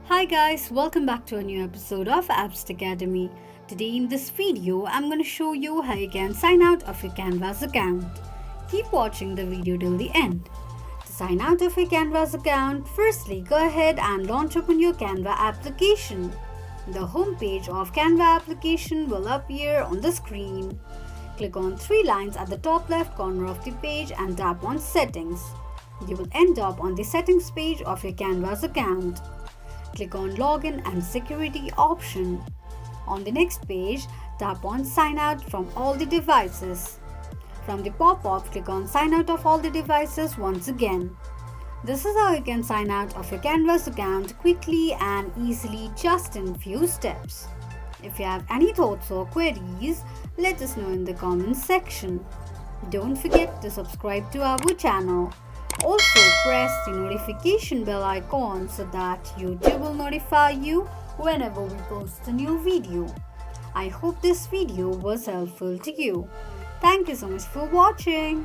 Hi guys, welcome back to a new episode of Apps Academy. Today in this video, I'm going to show you how you can sign out of your Canva's account. Keep watching the video till the end. To sign out of your Canva's account, firstly go ahead and launch open your Canva application. The home page of Canva application will appear on the screen. Click on three lines at the top left corner of the page and tap on Settings. You will end up on the settings page of your Canva's account. Click on Login and Security option. On the next page, tap on Sign out from all the devices. From the pop-up, click on Sign out of all the devices once again. This is how you can sign out of your Canvas account quickly and easily just in few steps. If you have any thoughts or queries, let us know in the comments section. Don't forget to subscribe to our channel. Also press the notification bell icon so that YouTube will notify you whenever we post a new video. I hope this video was helpful to you. Thank you so much for watching.